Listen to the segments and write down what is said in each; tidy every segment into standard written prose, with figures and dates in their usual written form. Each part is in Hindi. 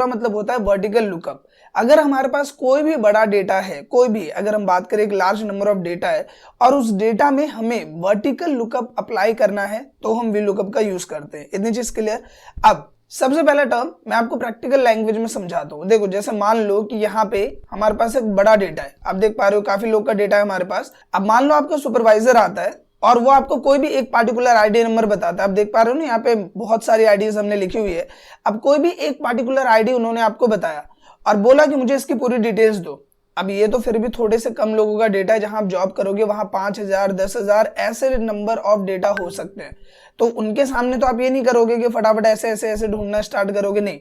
मतलब होता है वर्टिकल लुकअप। अगर हमारे पास कोई भी बड़ा डेटा है, कोई भी, अगर हम बात करें एक लार्ज नंबर ऑफ डेटा है और उस डेटा में हमें वर्टिकल लुकअप अप्लाई करना है तो हम वी लुकअप का यूज करते हैं। इतनी चीज क्लियर। अब सबसे पहला टर्म मैं आपको प्रैक्टिकल लैंग्वेज में समझाता हूँ। देखो जैसे मान लो कि यहाँ पे हमारे पास एक बड़ा डेटा है, आप देख पा रहे हो काफी लोग का डेटा है हमारे पास। अब मान लो आपका सुपरवाइजर आता है और वो आपको कोई भी एक पार्टिकुलर आईडी नंबर बताता है। आप देख पा रहे हो ना यहाँ पे बहुत सारी आईडीज हमने लिखी हुई है। अब कोई भी एक पार्टिकुलर आईडी उन्होंने आपको बताया और बोला कि मुझे इसकी पूरी डिटेल्स दो। अब ये तो फिर भी थोड़े से कम लोगों का डेटा है, जहां आप जॉब करोगे वहां 5,000 10,000 ऐसे नंबर ऑफ डेटा हो सकते हैं। तो उनके सामने तो आप ये नहीं करोगे कि फटाफट ऐसे ऐसे ऐसे ढूंढना स्टार्ट करोगे, नहीं।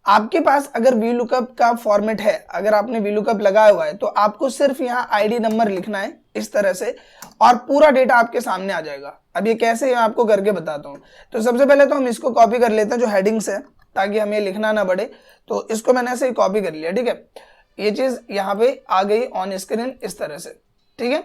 आपके पास अगर वी लुकअप का फॉर्मेट है, अगर आपने वी लुकअप लगाया हुआ है तो आपको सिर्फ यहाँ आईडी नंबर लिखना है इस तरह से और पूरा डेटा आपके सामने आ जाएगा। अब ये कैसे मैं आपको करके बताता हूँ। तो सबसे पहले तो हम इसको कॉपी कर लेते हैं जो हेडिंग्स है, ताकि हमें लिखना ना पड़े। तो इसको मैंने ऐसे ही कॉपी कर लिया, ठीक है। ये चीज यहाँ पे आ गई ऑन स्क्रीन इस तरह से, ठीक है।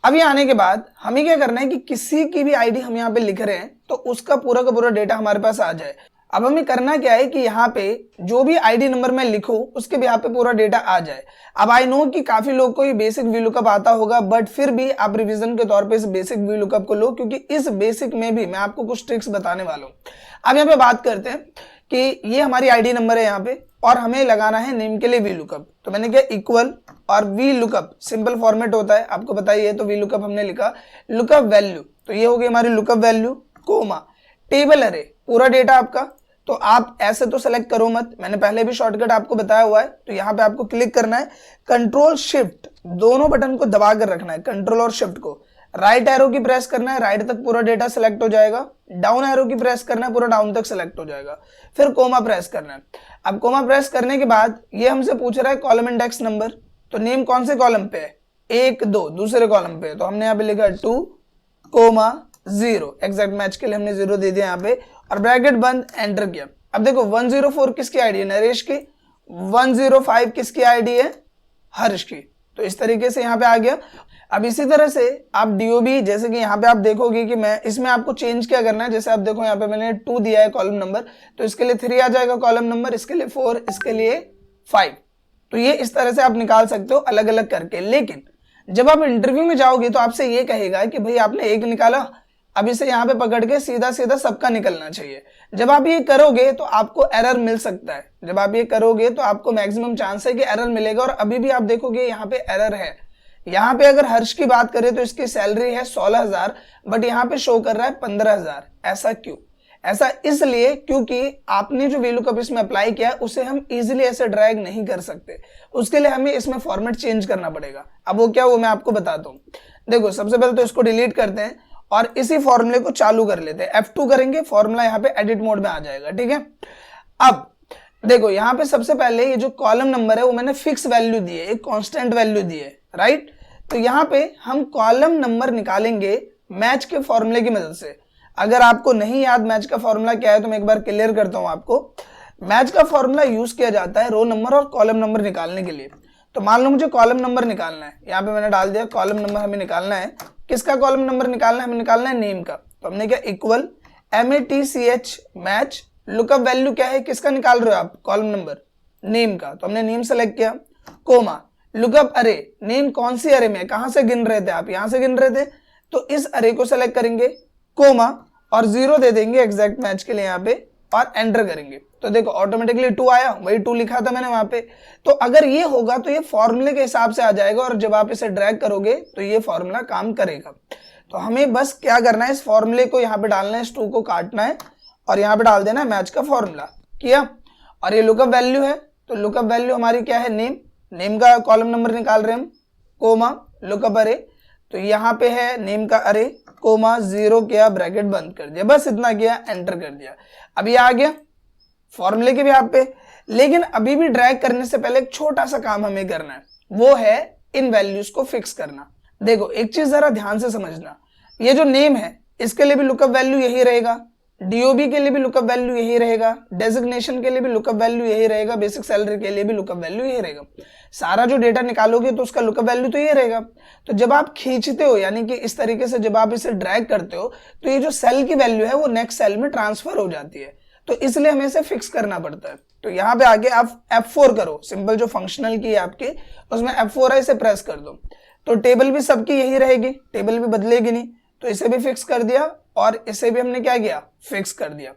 अब ये आने के बाद हमें क्या करना है कि किसी की भी आईडी हम यहाँ पे लिख रहे हैं तो उसका पूरा का पूरा डेटा हमारे पास आ जाए। अब हमें करना क्या है कि यहाँ पे जो भी आईडी नंबर मैं लिखूं उसके भी यहाँ पे पूरा डेटा आ जाए। अब आई नो कि काफी लोग को ये बेसिक वी लुकअप आता होगा, बट फिर भी आप रिवीजन के तौर पे इस बेसिक वी लुकअप को लो, क्योंकि इस बेसिक में भी मैं आपको कुछ ट्रिक्स बताने वाला हूँ। अब यहाँ पे बात करते हैं कि ये हमारी आईडी नंबर है यहाँ पे और हमें लगाना है नेम के लिए वी लुकअप। तो मैंने क्या इक्वल और वी लुकअप सिंपल फॉर्मेट होता है, आपको बताइए। तो वी लुकअप हमने लिखा, लुकअप वैल्यू, तो ये हो गई हमारी लुकअप वैल्यू, कोमा टेबल अरे, पूरा डेटा आपका। तो आप ऐसे तो सेलेक्ट करो मत, मैंने पहले भी शॉर्टकट आपको बताया हुआ है। तो यहाँ पे आपको क्लिक करना है, कंट्रोल शिफ्ट दोनों बटन को दबा कर रखना है, कंट्रोल और शिफ्ट को। राइट एरो की प्रेस करना है, राइट तक पूरा डेटा सेलेक्ट हो जाएगा। डाउन एरो की प्रेस करना है, पूरा डाउन तक सेलेक्ट हो जाएगा। फिर कोमा प्रेस करना है। अब कोमा प्रेस करने के बाद ये हमसे पूछ रहा है कॉलम इंडेक्स नंबर, तो नेम कौन से कॉलम पे है, 1 2 दूसरे कॉलम पे। तो हमने यहाँ पे लिखा 2,0 एग्जैक्ट मैच के लिए हमने 0 दे दिया यहाँ पे और ब्रैकेट बंद, एंटर किया। अब देखो 104 किसकी आईडी है, नरेश की। 105 किसकी आईडी है, हर्ष की। तो इस तरीके से यहाँ पे आ गया। अब इसी तरह से आप डीओबी, जैसे कि यहाँ पे आप देखोगे कि मैं इसमें आपको चेंज क्या करना है। जैसे आप देखो यहाँ पे मैंने 2 दिया है कॉलम नंबर, तो इसके लिए 3 आ जाएगा कॉलम नंबर, इसके लिए 4, इसके लिए 5। तो ये इस तरह से आप निकाल सकते हो अलग अलग करके। लेकिन जब आप इंटरव्यू में जाओगे तो आपसे ये कहेगा कि भाई आपने 1 निकाला, अब इसे यहाँ पे पकड़ के सीधा सीधा सबका निकलना चाहिए। जब आप ये करोगे तो आपको एरर मिल सकता है। जब आप ये करोगे तो आपको मैक्सिमम चांस है कि एरर मिलेगा। और अभी भी आप देखोगे यहाँ पे एरर है। यहाँ पे अगर हर्ष की बात करें तो इसकी सैलरी है 16,000, बट यहाँ पे शो कर रहा है 15,000। ऐसा क्यों? ऐसा इसलिए क्योंकि आपने जो वी लुकअप इसमें अप्लाई किया उसे हम इजीली ऐसे ड्रैग नहीं कर सकते। उसके लिए हमें इसमें फॉर्मेट चेंज करना पड़ेगा। अब वो क्या, वो मैं आपको बताता हूँ। देखो सबसे पहले तो इसको डिलीट करते हैं और इसी फॉर्मूले को चालू कर लेते हैं। F2 करेंगे, फॉर्मूला यहाँ पे एडिट मोड में आ जाएगा, ठीक है। अब देखो यहाँ पे सबसे पहले ये जो कॉलम नंबर है वो मैंने फिक्स वैल्यू दी है, एक कांस्टेंट वैल्यू दी है, राइट। तो यहाँ पे हम कॉलम नंबर निकालेंगे मैच के फॉर्मूले की मदद से। अगर आपको नहीं याद मैच का फॉर्मूला क्या है तो मैं एक बार क्लियर करता हूं आपको। मैच का फॉर्मूला यूज किया जाता है रो नंबर और कॉलम नंबर निकालने के लिए। तो मान लो मुझे कॉलम नंबर निकालना है, यहाँ पे मैंने डाल दिया कॉलम नंबर हमें निकालना है। किसका कॉलम नंबर निकालना है? हमें निकालना है नेम का। तो हमने क्या equal MATCH match, lookup value क्या है, किसका निकाल रहे हो आप? कॉलम नंबर, नेम का। तो हमने नेम सेलेक्ट किया, कोमा लुकअप अरे, नेम कौन सी अरे में, कहां से गिन रहे थे आप? यहां से गिन रहे थे, तो इस अरे को सेलेक्ट करेंगे, कोमा और 0 दे देंगे एग्जैक्ट मैच के लिए यहाँ पे और एंटर करेंगे। तो देखो ऑटोमेटिकली 2 आया, वही 2 लिखा था मैंने वहां पे। तो अगर ये होगा तो ये फॉर्मूले के हिसाब से आ जाएगा और जब आप इसे ड्रैग करोगे तो ये फॉर्मूला काम करेगा। तो हमें बस क्या करना है, इस फॉर्मूले को यहाँ पे डालना है, इस 2 को काटना है और यहाँ पे डाल देना है मैच का फॉर्मूला। किया, और ये लुकअप वैल्यू है, तो लुकअप वैल्यू हमारी क्या है, नेम। नेम का कॉलम नंबर निकाल रहे हम, कोमा लुकअप अरे। तो यहाँ पे है नेम का अरे, कोमा 0 किया, ब्रैकेट बंद कर दिया, बस इतना किया, एंटर कर दिया। अब ये आ गया फॉर्मूले के भी आप पे। लेकिन अभी भी ड्रैग करने से पहले एक छोटा सा काम हमें करना है, वो है इन वैल्यूज को फिक्स करना। देखो एक चीज जरा ध्यान से समझना, ये जो नेम है इसके लिए भी लुकअप वैल्यू यही रहेगा, डीओबी के लिए भी लुकअप वैल्यू यही रहेगा, डेजिग्नेशन के लिए भी लुकअप वैल्यू यही रहेगा, बेसिक सैलरी के लिए भी लुकअप वैल्यू यही रहेगा। सारा जो डेटा निकालोगे तो उसका लुकअप वैल्यू तो ये रहेगा। तो जब आप खींचते हो, यानी कि इस तरीके से जब आप इसे ड्रैग करते हो तो ये जो सेल की वैल्यू है वो नेक्स्ट सेल में ट्रांसफर हो जाती है। तो इसलिए हमें इसे फिक्स करना पड़ता है। तो यहाँ पे आके आप F4 करो, सिंपल जो फंक्शनल की है आपकी उसमें F4 है, इसे प्रेस कर दो तो टेबल भी सबकी यही रहेगी, टेबल भी बदलेगी नहीं। तो इसे भी फिक्स कर दिया और इसे भी हमने क्या किया, फिक्स कर दिया।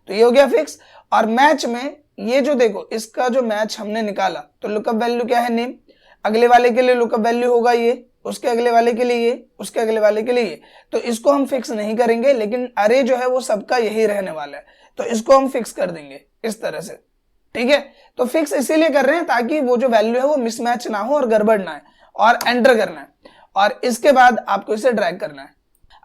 तो ये हो गया फिक्स। और मैच में ये जो देखो इसका जो मैच हमने निकाला तो लुकअप वैल्यू क्या है, नेम, अगले वाले के लिए लुकअप वैल्यू होगा ये, उसके अगले वाले के लिए ये, उसके अगले वाले के लिए ये। तो इसको हम फिक्स नहीं करेंगे, लेकिन अरे जो है वो सबका यही रहने वाला है, तो इसको हम फिक्स कर देंगे इस तरह से, ठीक है। तो फिक्स इसीलिए कर रहे हैं ताकि वो जो वैल्यू है वो मिसमैच ना हो और गड़बड़ ना है, और एंटर करना है और इसके बाद आपको इसे ड्रैग करना है।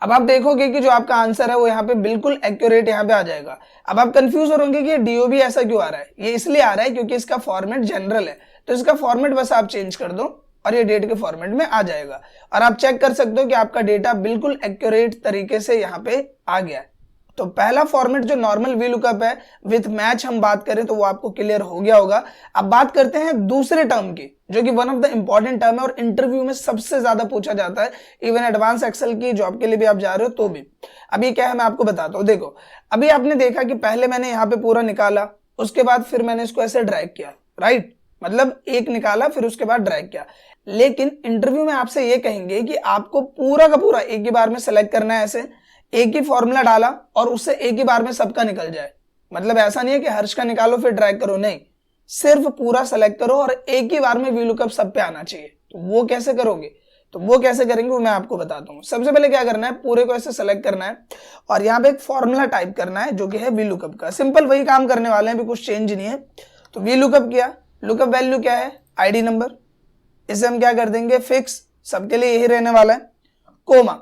अब आप देखोगे कि जो आपका आंसर है वो यहाँ पे बिल्कुल एक्यूरेट यहाँ पे आ जाएगा। अब आप कंफ्यूज हो रहोगे कि ये डीओबी ऐसा क्यों आ रहा है, ये इसलिए आ रहा है क्योंकि इसका फॉर्मेट जनरल है, तो इसका फॉर्मेट बस आप चेंज कर दो और ये डेट के फॉर्मेट में आ जाएगा। और आप चेक कर सकते हो कि आपका डेटा बिल्कुल एक्यूरेट तरीके से यहाँ पे आ गया है। तो पहला फॉर्मेट जो नॉर्मल वी लुकअप है विथ मैच हम बात करें तो वो आपको क्लियर हो गया होगा। अब बात करते हैं दूसरे टर्म की, जो कि one of the important term है और इंटरव्यू में सबसे ज्यादा पूछा जाता है, इवन एडवांस एक्सेल की जॉब के लिए भी आप जा रहे हो तो भी। अभी क्या है मैं आपको बताता हूँ। देखो अभी आपने देखा कि पहले मैंने यहाँ पे पूरा निकाला, उसके बाद फिर मैंने इसको ऐसे ड्रैग किया, राइट, मतलब एक निकाला फिर उसके बाद ड्रैग किया। लेकिन इंटरव्यू में आपसे ये कहेंगे कि आपको पूरा का पूरा एक ही बार में सेलेक्ट करना है, ऐसे एक ही फॉर्मूला डाला और उससे एक ही बार में सबका निकल जाए। मतलब ऐसा नहीं है कि हर्ष का निकालो फिर ड्रैग करो, नहीं, सिर्फ पूरा सेलेक्ट करो और एक ही बार में वी लुकअप सब पे आना चाहिए। तो वो कैसे करोगे, तो वो कैसे करेंगे वो मैं आपको बताता हूँ। सबसे पहले क्या करना है, पूरे को ऐसे सेलेक्ट करना है और यहाँ पे एक फॉर्मूला टाइप करना है जो कि है वी लुकअप का। सिंपल वही काम करने वाले हैं, भी कुछ चेंज नहीं है। तो वी लुकअप किया, लुकअप वैल्यू क्या है, आईडी नंबर, इसे हम क्या कर देंगे फिक्स, सबके लिए यही रहने वाला है, कोमा,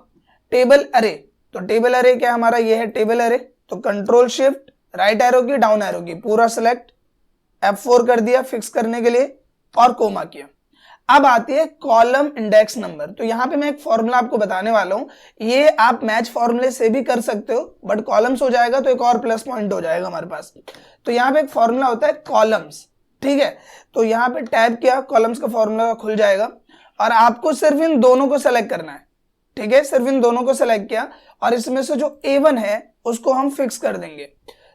टेबल अरे, तो टेबल अरे क्या हमारा ये है टेबल अरे, तो कंट्रोल शिफ्ट राइट एरो की डाउन एरो की पूरा सेलेक्ट, F4 कर दिया फिक्स करने के लिए और कोमा किया। अब आती है कॉलम इंडेक्स नंबर। तो यहाँ पे मैं एक फॉर्मूला आपको बताने वाला हूँ, ये आप मैच फॉर्मूले से भी कर सकते हो बट कॉलम्स हो जाएगा तो एक और प्लस पॉइंट हो जाएगा हमारे पास। तो यहाँ पे एक फॉर्मूला होता है कॉलम्स, ठीक है। तो यहाँ पे टैब किया, कॉलम्स का फॉर्मूला खुल जाएगा और आपको सिर्फ इन दोनों को सेलेक्ट करना है, ठीक है, सिर्फ इन दोनों को सेलेक्ट किया और इसमें से जो A1 है उसको हम फिक्स कर देंगे।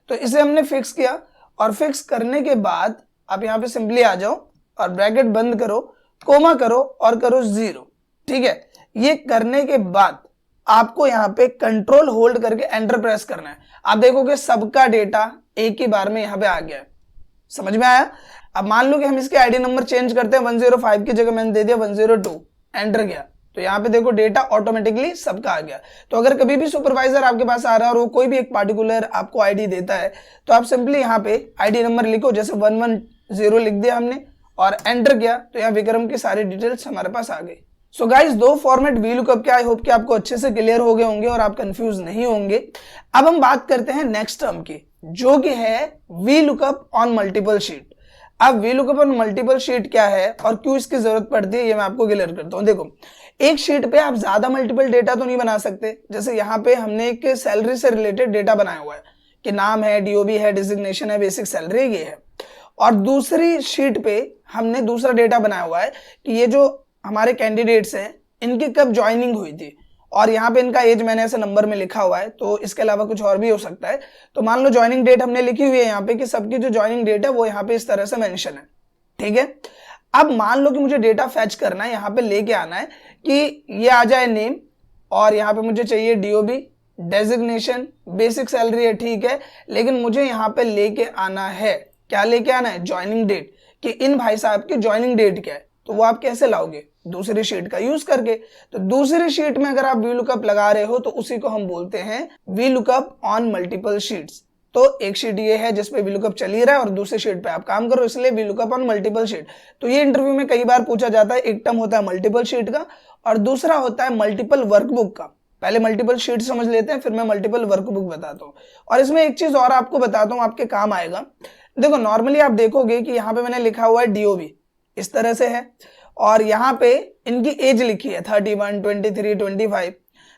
तो इसे हमने फिक्स किया और फिक्स करने के बाद आप यहाँ पे सिंपली आ जाओ और ब्रैकेट बंद करो, कोमा करो और करो 0, ठीक है। ये करने के बाद आपको यहाँ पे कंट्रोल होल्ड करके एंटर प्रेस करना है। आप देखोगे सबका डेटा एक ही बार में यहाँ पे आ गया है, समझ में आया। अब मान लो कि हम इसके आईडी नंबर चेंज करते हैं, 105 की जगह मैंने दे दिया 102, एंटर किया तो यहाँ पे देखो डेटा ऑटोमेटिकली सबका आ गया। तो अगर कभी भी सुपरवाइजर आपके पास आ रहा है और वो कोई भी एक पार्टिकुलर आपको आईडी देता है तो आप सिंपली यहाँ पे आईडी नंबर लिखो, जैसे 110 लिख दिया हमने और एंटर किया तो यहाँ विक्रम की सारी डिटेल्स हमारे पास आ गई। सो गाइस, दो फॉर्मेट वी लुकअप के आई होप कि आपको अच्छे से क्लियर हो गए होंगे और आप कंफ्यूज नहीं होंगे। अब हम बात करते हैं नेक्स्ट टर्म की, जो कि है VLOOKUP on multiple sheet. अब VLOOKUP on multiple sheet क्या है और क्यों इसकी जरूरत पड़ती है ये मैं आपको क्लियर करता हूँ। देखो एक शीट पे आप ज्यादा मल्टीपल डेटा तो नहीं बना सकते, जैसे यहाँ पे हमने एक सैलरी से रिलेटेड डेटा बनाया हुआ है कि नाम है, डीओबी है, डिजिग्नेशन है, बेसिक सैलरी ये है। और दूसरी शीट पे हमने दूसरा डेटा बनाया हुआ है कि ये जो हमारे कैंडिडेट्स हैं इनकी कब ज्वाइनिंग हुई थी और यहाँ पे इनका एज मैंने ऐसे नंबर में लिखा हुआ है, तो इसके अलावा कुछ और भी हो सकता है। तो मान लो ज्वाइनिंग डेट हमने लिखी हुई है यहाँ पे कि सबकी जो ज्वाइनिंग डेट है वो यहाँ पे इस तरह से मेंशन है, ठीक है। अब मान लो कि मुझे डेटा फैच करना है, यहाँ पे लेके आना है कि ये आ जाए नेम और यहाँ पे मुझे चाहिए डीओबी, डेजिग्नेशन, बेसिक सैलरी है, ठीक है, लेकिन मुझे यहाँ पे लेके आना है, क्या लेके आना है, ज्वाइनिंग डेट, कि इन भाई साहब की ज्वाइनिंग डेट क्या है। तो वो आप कैसे लाओगे, दूसरी शीट का यूज करके। तो दूसरी शीट में अगर आप वी लुकअप लगा रहे हो तो उसी को हम बोलते हैं V lookup on multiple sheets. तो एक शीट ये है जिसपे वी लुकअप चल ही रहा है और दूसरी शीट पे आप काम करो, इसलिए V lookup on multiple sheet. तो ये इंटरव्यू में कई बार पूछा जाता है, एक टर्म होता है मल्टीपल शीट का और दूसरा होता है मल्टीपल वर्कबुक का। पहले मल्टीपल शीट समझ लेते हैं फिर मैं मल्टीपल वर्कबुक बताता हूँ। और इसमें एक चीज और आपको बताता हूँ, आपके काम आएगा। देखो नॉर्मली आप देखोगे कि यहाँ पे मैंने लिखा हुआ है डीओबी, इस तरह से है और यहाँ पे इनकी एज लिखी है 31, 23, 25।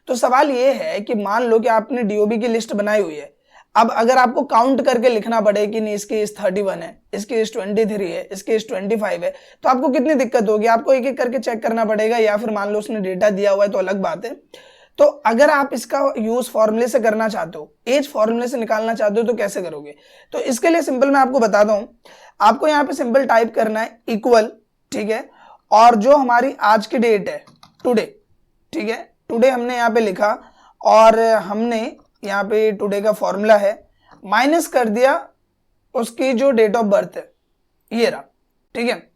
तो सवाल ये है कि मान लो कि आपने डीओबी की लिस्ट बनाई हुई है, अब अगर आपको काउंट करके लिखना पड़े कि नहीं इसकी एज 31 है, इसकी एज 23 है, इसकी एज 25 है, तो आपको कितनी दिक्कत होगी, आपको एक एक करके चेक करना पड़ेगा, या फिर मान लो उसने डेटा दिया हुआ है तो अलग बात है। तो अगर आप इसका यूज फॉर्मूले से करना चाहते हो, एज फॉर्मूले से निकालना चाहते हो, तो कैसे करोगे? तो इसके लिए सिंपल मैं आपको बताता हूं। आपको यहाँ पे सिंपल टाइप करना है इक्वल, ठीक है, और जो हमारी आज की डेट है टुडे, ठीक है, टुडे हमने यहाँ पे लिखा और हमने यहाँ पे टुडे का फॉर्मूला है, माइनस कर दिया उसकी जो डेट ऑफ बर्थ है, ये रहा, ठीक है।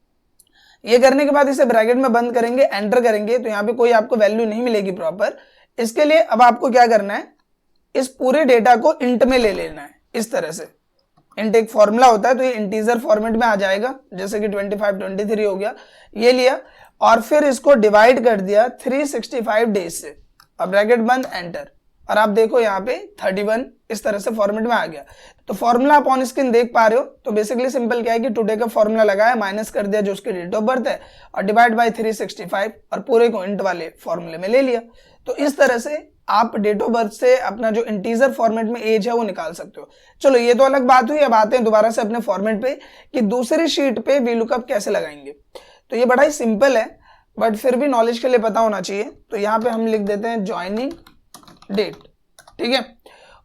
ये करने के बाद इसे ब्रैकेट में बंद करेंगे, एंटर करेंगे, तो यहाँ पे कोई आपको वैल्यू नहीं मिलेगी प्रॉपर। इसके लिए अब आपको क्या करना है, इस पूरे डेटा को इंट में ले लेना है, इस तरह से। इंट एक फॉर्मूला होता है, तो ये इंटीजर फॉर्मेट में आ जाएगा, जैसे कि 25 23 हो गया, ये लिया और फिर इसको डिवाइड कर दिया 365 डेज से, अब ब्रैकेट बंद, एंटर, और आप देखो यहाँ पे 31 इस तरह से फॉर्मेट में आ गया। तो फॉर्मूला आप ऑन स्क्रीन देख पा रहे हो। तो बेसिकली सिंपल क्या है कि टुडे का फॉर्मूला लगाया, माइनस कर दिया जो उसकी डेट ऑफ बर्थ है और डिवाइड बाय 365 और पूरे को इंट वाले फॉर्मूले में ले लिया। तो इस तरह से आप डेट ऑफ बर्थ से अपना जो इंटीजर फॉर्मेट में एज है वो निकाल सकते हो। चलो ये तो अलग बात हुई। अब आते हैं दोबारा से अपने फॉर्मेट पे कि दूसरी शीट पे वीलुकअप कैसे लगाएंगे। तो ये बड़ा ही सिंपल है, बट फिर भी नॉलेज के लिए पता होना चाहिए। तो यहाँ पे हम लिख देते हैं ज्वाइनिंग डेट, ठीक है,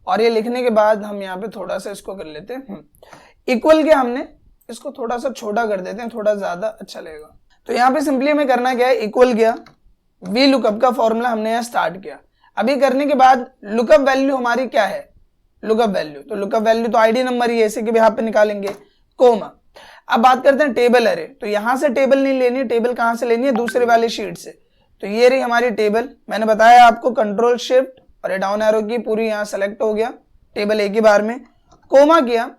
और ये लिखने के बाद हम यहाँ पे थोड़ा सा इसको कर लेते हैं इक्वल के, हमने इसको थोड़ा सा छोटा कर देते हैं, थोड़ा ज्यादा अच्छा लगेगा। तो यहाँ पे सिंपली हमें करना क्या है, इक्वल किया, वी लुकअप का फॉर्मूला हमने यहाँ स्टार्ट किया। अभी करने के बाद लुकअप वैल्यू हमारी क्या है, लुकअप वैल्यू, तो लुकअप वैल्यू तो आईडी नंबर ही ऐसे के भी यहाँ पे निकालेंगे, कोमा। अब बात करते हैं टेबल अरे। तो यहां से टेबल नहीं लेनी है, टेबल कहां से लेनी है, दूसरे वाले शीट से। तो ये रही हमारी टेबल, मैंने बताया आपको कंट्रोल शिफ्ट और ये डाउन एरो की पूरी यहाँ सेलेक्ट हो गया, टेबल एक ही बार में, कोमा किया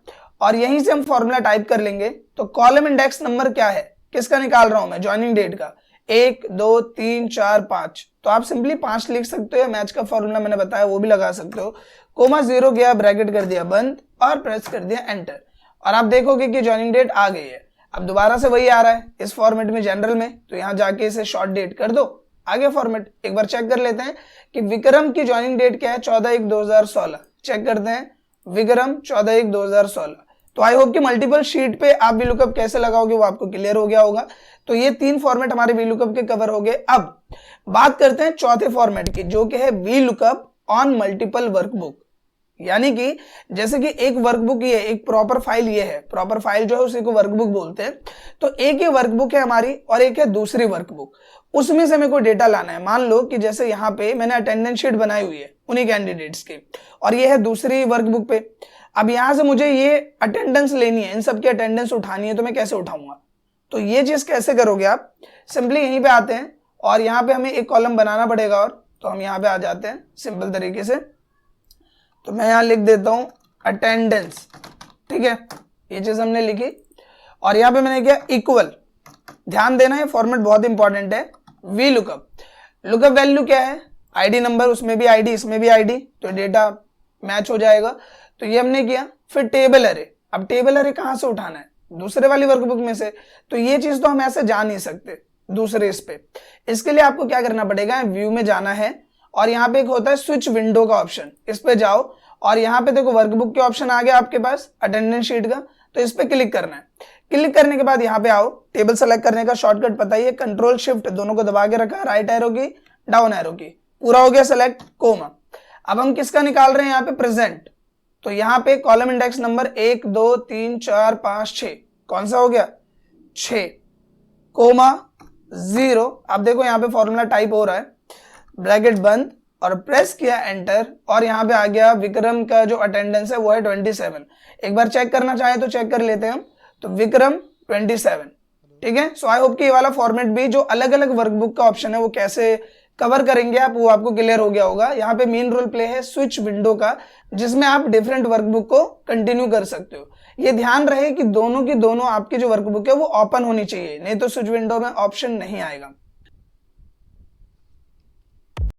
और यहीं से हम फॉर्मूला टाइप कर लेंगे। तो कॉलम इंडेक्स नंबर क्या है, किसका निकाल रहा हूं मैं, ज्वाइनिंग डेट का, 1 2 3 4 5। तो आप सिंपली 5 लिख सकते हो, मैच का फॉर्मूला मैंने बताया वो भी लगा सकते हो। कोमा 0 गया, ब्रैकेट कर दिया बंद और प्रेस कर दिया एंटर, और आप देखोगे कि ज्वाइनिंग डेट आ गई है। अब दोबारा से वही आ रहा है इस फॉर्मेट में जनरल में, तो यहाँ जाके इसे शॉर्ट डेट कर दो, आगे फॉर्मेट। एक बार चेक कर लेते हैं कि विक्रम की ज्वाइनिंग डेट क्या है, 14/1/2016। चेक करते हैं, विक्रम 14/1/2016। तो आई होप कि मल्टीपल शीट पे आप वीलुकअप कैसे लगाओगे वो आपको क्लियर हो गया होगा। तो ये 3 फॉर्मेट हमारे वीलुकअप के कवर हो गए। अब बात करते हैं चौथे फॉर्मेट की, जो कि है वीलुकअप ऑन मल्टीपल वर्कबुक। यानी कि जैसे कि एक वर्कबुक ये है, एक प्रॉपर फाइल ये है, प्रॉपर फाइल जो है उसी को वर्कबुक बोलते हैं। तो एक ये वर्कबुक है हमारी और एक है दूसरी वर्कबुक, उसमें से हमें कोई डेटा लाना है। मान लो कि जैसे यहाँ पे मैंने अटेंडेंस शीट बनाई हुई है उन्हीं कैंडिडेट्स की, और ये है दूसरी वर्कबुक पे। अब यहाँ से मुझे ये अटेंडेंस लेनी है, इन सबकी अटेंडेंस उठानी है, तो मैं कैसे उठाऊंगा? तो ये चीज कैसे करोगे आप, सिंपली यहीं पे आते हैं और यहाँ पे हमें एक कॉलम बनाना पड़ेगा, और तो हम यहाँ पे आ जाते हैं सिंपल तरीके से। तो मैं यहाँ लिख देता हूं अटेंडेंस, ठीक है, ये चीज हमने लिखी और यहाँ पे मैंने किया इक्वल। ध्यान देना है, फॉर्मेट बहुत इंपॉर्टेंट है। वी लुकअप, लुकअप वैल्यू क्या है, आईडी नंबर, उसमें भी आईडी इसमें भी आईडी, तो डेटा मैच हो जाएगा। तो ये हमने किया। फिर टेबल अरे, अब टेबल अरे कहां से उठाना है, दूसरे वाली वर्कबुक में से। तो ये चीज तो हम ऐसे जा नहीं सकते दूसरे इस पे। इसके लिए आपको क्या करना पड़ेगा, व्यू में जाना है और यहाँ पे एक होता है स्विच विंडो का ऑप्शन, इस पे जाओ और यहाँ पे देखो वर्कबुक के ऑप्शन आ गया आपके पास अटेंडेंस शीट का, तो इस पे क्लिक करना है। क्लिक करने के बाद यहाँ पे आओ, टेबल सेलेक्ट करने का शॉर्टकट पता ही है, कंट्रोल शिफ्ट दोनों को दबा के रखा, राइट एरो की डाउन एरो की, पूरा हो गया सेलेक्ट, कोमा। अब हम किसका निकाल रहे हैं, यहाँ पे प्रेजेंट। तो यहाँ पे कॉलम इंडेक्स नंबर 1 2 3 4 5 6, कौन सा हो गया, 6, कोमा 0। अब देखो यहाँ पे फॉर्मूला टाइप हो रहा है, ब्रैकेट बंद और प्रेस किया एंटर, और यहाँ पे आ गया विक्रम का जो अटेंडेंस है वो है 27। एक बार चेक करना चाहे तो चेक कर लेते हैं हम। तो विक्रम 27, ठीक है। सो आई होप कि ये वाला फॉर्मेट भी जो अलग अलग वर्कबुक का ऑप्शन है वो कैसे कवर करेंगे आप, वो आपको क्लियर हो गया होगा। यहाँ पे मेन रोल प्ले है स्विच विंडो का, जिसमें आप डिफरेंट वर्कबुक को कंटिन्यू कर सकते हो। ये ध्यान रहे कि दोनों की दोनों आपकी जो वर्कबुक है वो ओपन होनी चाहिए, नहीं तो स्विच विंडो में ऑप्शन नहीं आएगा।